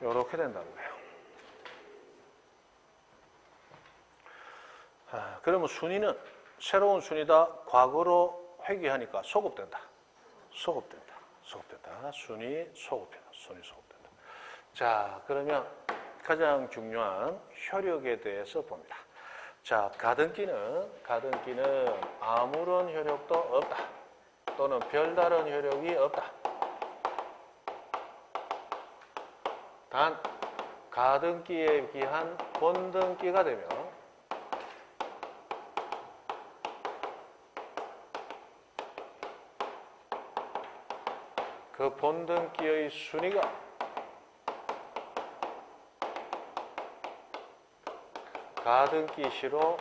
이렇게 된다는 거예요. 그러면 순위는 새로운 순위다. 과거로 회귀하니까 소급된다. 소급된다. 순위 소급된다. 자, 그러면 가장 중요한 효력에 대해서 봅니다. 자, 가등기는 아무런 효력도 없다. 또는 별다른 효력이 없다. 단 가등기에 기한 본등기가 되면 그 본등기의 순위가 가등기 시로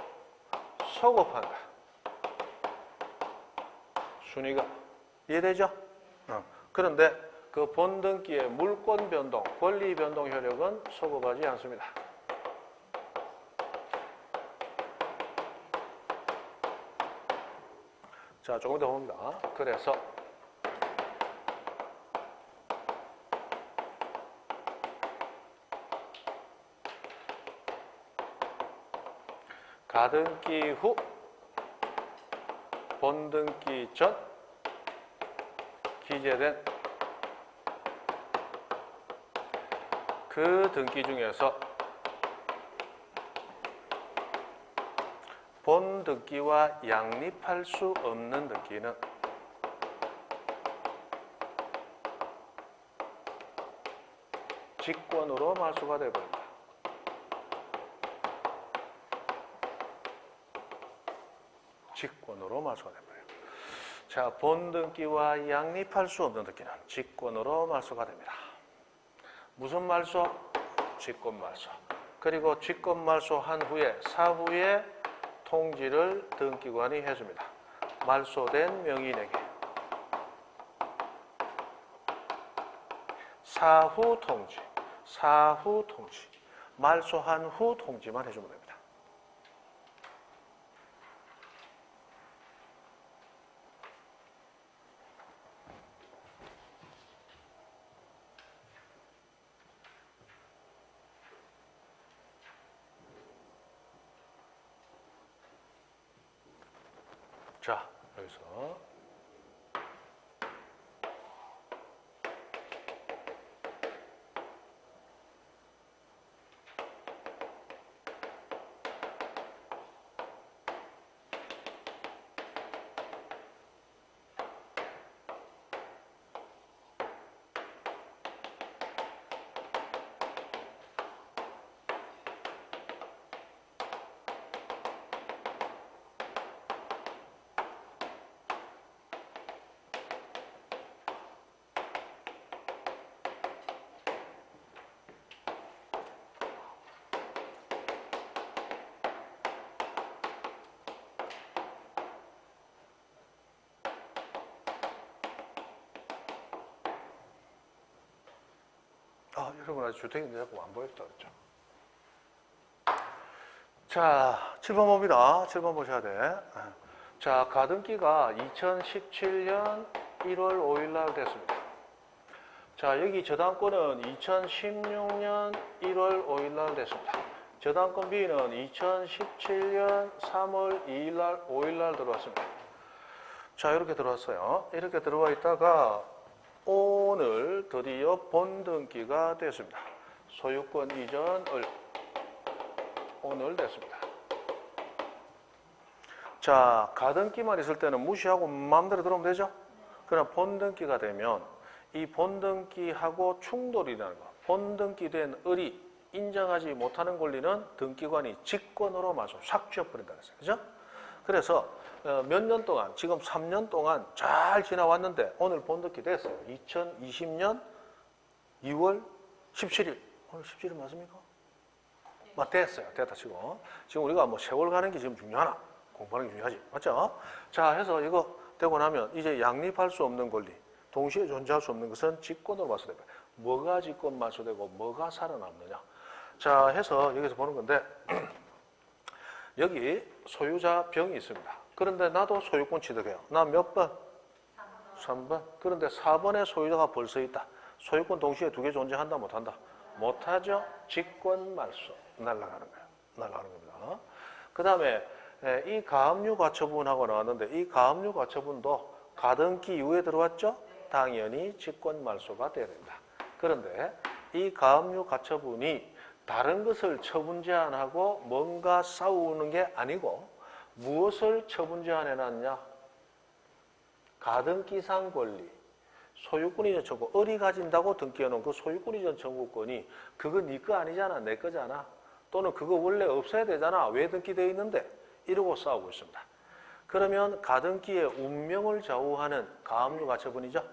소급한다. 순위가 이해되죠? 그런데 그 본등기의 물권 변동, 권리 변동 효력은 소급하지 않습니다. 자, 조금 더 봅니다. 그래서 가등기 후, 본등기 전 기재된 그 등기 중에서 본등기와 양립할 수 없는 등기는 직권으로 말소가 되어버립니다. 직권으로 말소가 되어버려요. 자, 본등기와 양립할 수 없는 등기는 직권으로 말소가 됩니다. 무슨 말소? 직권 말소. 그리고 직권 말소한 후에 사후에 통지를 등기관이 해줍니다. 말소된 명의인에게. 사후 통지. 말소한 후 통지만 해주면 됩니다. 자, 여기서 여러분 아직 주택인데 자꾸 안 보였다 그랬죠. 자, 7번 봅니다. 7번 보셔야 돼. 자, 가등기가 2017년 1월 5일 날 됐습니다. 자, 여기 저당권은 2016년 1월 5일 날 됐습니다. 저당권 B는 2017년 3월 2일 날, 5일 날 들어왔습니다. 자, 이렇게 들어왔어요. 이렇게 들어와 있다가 오늘 드디어 본등기가 됐습니다. 소유권 이전을 오늘 됐습니다. 자, 가등기만 있을 때는 무시하고 마음대로 들어오면 되죠? 그러나 본등기가 되면 이 본등기하고 충돌이라는 거, 본등기된 을이 인정하지 못하는 권리는 등기관이 직권으로 마소 싹 쥐어버린다는 거죠. 그죠? 그래서 몇 년 동안, 지금 3년 동안 잘 지나왔는데 오늘 본등기 됐어요. 2020년 2월 17일. 오늘 17일 맞습니까? 됐어요. 됐다 치고. 지금 우리가 뭐 세월 가는 게 지금 중요하나? 공부하는 게 중요하지. 맞죠? 자, 해서 이거 되고 나면 이제 양립할 수 없는 권리, 동시에 존재할 수 없는 것은 직권으로 마소됩니다. 뭐가 직권 마소되고 뭐가 살아남느냐. 자, 해서 여기서 보는 건데 여기 소유자 병이 있습니다. 그런데 나도 소유권 취득해요. 나 몇 번? 3번. 그런데 4번에 소유자가 벌써 있다. 소유권 동시에 두 개 존재한다 못한다? 못하죠. 직권 말소. 날아가는 거예요. 날아가는 겁니다. 그 다음에 이 가압류 가처분하고 나왔는데 이 가압류 가처분도 가등기 이후에 들어왔죠? 당연히 직권 말소가 돼야 된다. 그런데 이 가압류 가처분이 다른 것을 처분 제한하고 뭔가 싸우는 게 아니고 무엇을 처분 제한해놨냐? 가등기상 권리. 소유권 이전 청구. 을이 가진다고 등기해놓은 그 소유권 이전 청구권이 그거 네 거 아니잖아. 내 거잖아. 또는 그거 원래 없어야 되잖아. 왜 등기되어 있는데? 이러고 싸우고 있습니다. 그러면 가등기의 운명을 좌우하는 가압류 가처분이죠.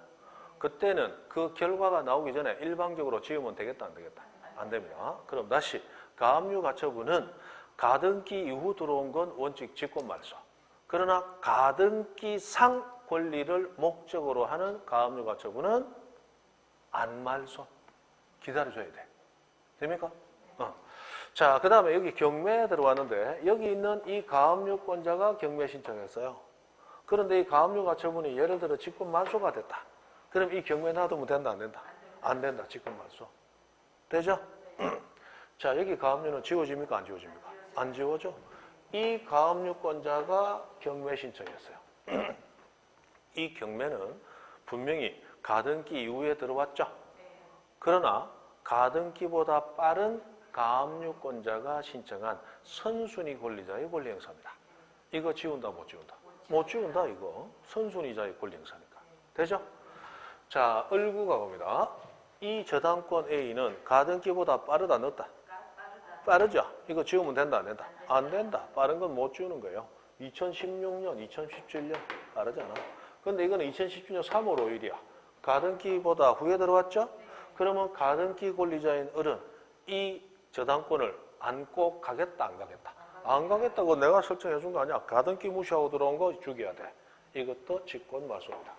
그때는 그 결과가 나오기 전에 일방적으로 지으면 되겠다 안 되겠다? 안 됩니다. 그럼 다시 가압류 가처분은 가등기 이후 들어온 건 원칙 직권 말소. 그러나 가등기상 권리를 목적으로 하는 가압류 가처분은 안 말소. 기다려줘야 돼. 됩니까? 자, 그 다음에 여기 경매에 들어왔는데 여기 있는 이 가압류권자가 경매 신청했어요. 그런데 이 가압류 가처분이 예를 들어 직권 말소가 됐다. 그럼 이 경매 놔두면 된다 안 된다? 안 된다. 직권 말소. 되죠? 자, 여기 가압류는 지워집니까? 안 지워집니까? 안 지워져. 이 가압류권자가 경매 신청했어요. 이 경매는 분명히 가등기 이후에 들어왔죠. 그러나 가등기보다 빠른 가압류권자가 신청한 선순위 권리자의 권리 행사입니다. 이거 지운다 못 지운다? 못 지운다 이거. 선순위자의 권리 행사니까. 되죠? 자, 을구가 봅니다. 이 저당권 A는 가등기보다 빠르다 늦다? 빠르죠? 이거 지우면 된다 안 된다? 안 된다. 빠른 건 못 지우는 거예요. 2016년, 2017년 빠르잖아. 근데 이거는 2017년 3월 5일이야. 가등기보다 후에 들어왔죠? 그러면 가등기 권리자인 을은 이 저당권을 안고 가겠다 안 가겠다? 안 가겠다고 내가 설정해 준 거 아니야. 가등기 무시하고 들어온 거 죽여야 돼. 이것도 직권 말소입니다.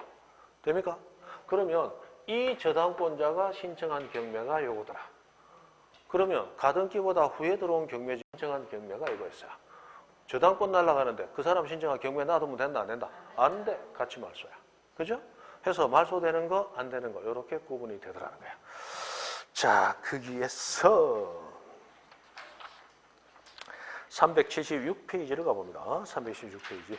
됩니까? 그러면 이 저당권자가 신청한 경매가 요거더라. 그러면 가등기보다 후에 들어온 경매 신청한 경매가 이거였어요. 저당권 날아가는데 그 사람 신청한 경매 놔두면 된다 안 된다? 안 돼. 같이 말소야. 그죠? 해서 말소되는 거 안 되는 거 이렇게 구분이 되더라는 거야. 자, 거기에서 376페이지를 가봅니다. 376페이지.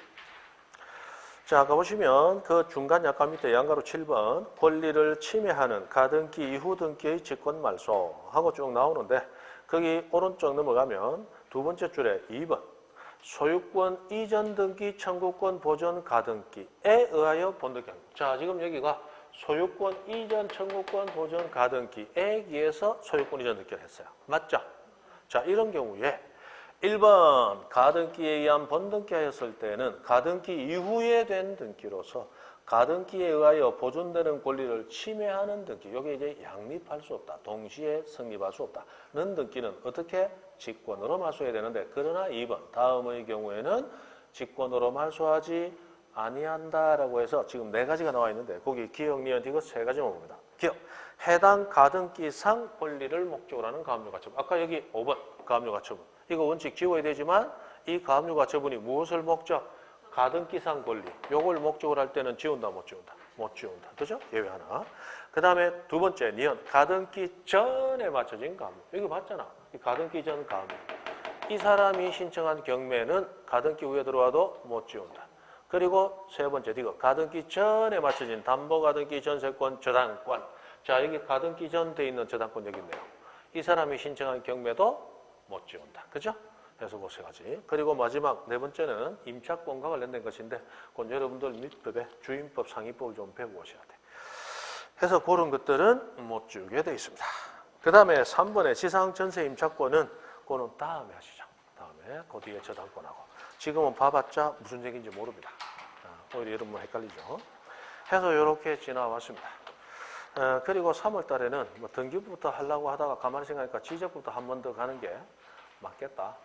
자, 가보시면 그 중간 약관 밑에 양가로 7번 권리를 침해하는 가등기 이후 등기의 직권 말소 하고 쭉 나오는데 거기 오른쪽 넘어가면 두 번째 줄에 2번 소유권 이전 등기 청구권 보존 가등기에 의하여 본등기. 자, 지금 여기가 소유권 이전 청구권 보존 가등기에 의해서 소유권 이전 등기를 했어요. 맞죠? 자, 이런 경우에 1번 가등기에 의한 본등기하였을 때는 가등기 이후에 된 등기로서 가등기에 의하여 보존되는 권리를 침해하는 등기. 여기 이제 양립할 수 없다. 동시에 성립할 수 없다는 등기는 어떻게? 직권으로 말소해야 되는데 그러나 2번 다음의 경우에는 직권으로 말소하지 아니한다라고 해서 지금 4가지가 나와 있는데 거기 기억, 니은, 디귿 3가지만 봅니다. 기억. 해당 가등기상 권리를 목적으로 하는 가압류가처분. 아까 여기 5번 가압류가처분. 이거 원칙 지워야 되지만 이 가압류가처분이 무엇을 목적? 가등기상 권리. 요걸 목적으로 할 때는 지운다, 못 지운다? 못 지운다. 그죠? 예외 하나. 그 다음에 두 번째, 니은. 가등기 전에 맞춰진 가압류. 이거 봤잖아. 이 가등기 전 가압류. 이 사람이 신청한 경매는 가등기 후에 들어와도 못 지운다. 그리고 세 번째, 이거 가등기 전에 맞춰진 담보가등기 전세권 저당권. 자, 여기 가등기 전 돼 있는 저당권 여기 있네요. 이 사람이 신청한 경매도 못 지운다. 그죠? 그래서 그 세 가지. 그리고 마지막 네 번째는 임차권과 관련된 것인데 그건 여러분들 민법의 주임법 상위법을 좀 배우고 오셔야 돼. 해서 그런 것들은 못 지우게 돼 있습니다. 그 다음에 3번의 지상전세 임차권은 그거는 다음에 하시죠. 다음에 그 뒤에 저당권하고. 지금은 봐봤자 무슨 얘기인지 모릅니다. 오히려 여러분 헷갈리죠. 해서 이렇게 지나왔습니다. 그리고 3월 달에는 뭐 등기부부터 하려고 하다가 가만히 생각하니까 지적부터 한 번 더 가는 게 맞겠다.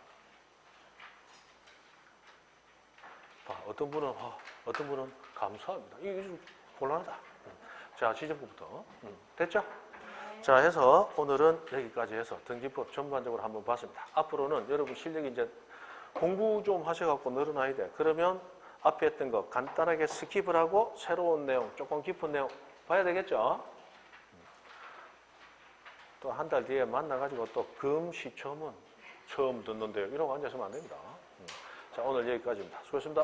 어떤 분은 감사합니다. 이게 좀 곤란하다. 자, 지적부부터. 됐죠? 자, 해서 오늘은 여기까지 해서 등기법 전반적으로 한번 봤습니다. 앞으로는 여러분 실력이 이제 공부 좀 하셔갖고 늘어나야 돼. 그러면 앞에 했던 거 간단하게 스킵을 하고 새로운 내용, 조금 깊은 내용 봐야 되겠죠? 또 한 달 뒤에 만나가지고 또 금시초문 처음 듣는데요. 이러고 앉아서면 안 됩니다. 자, 오늘 여기까지입니다. 수고했습니다.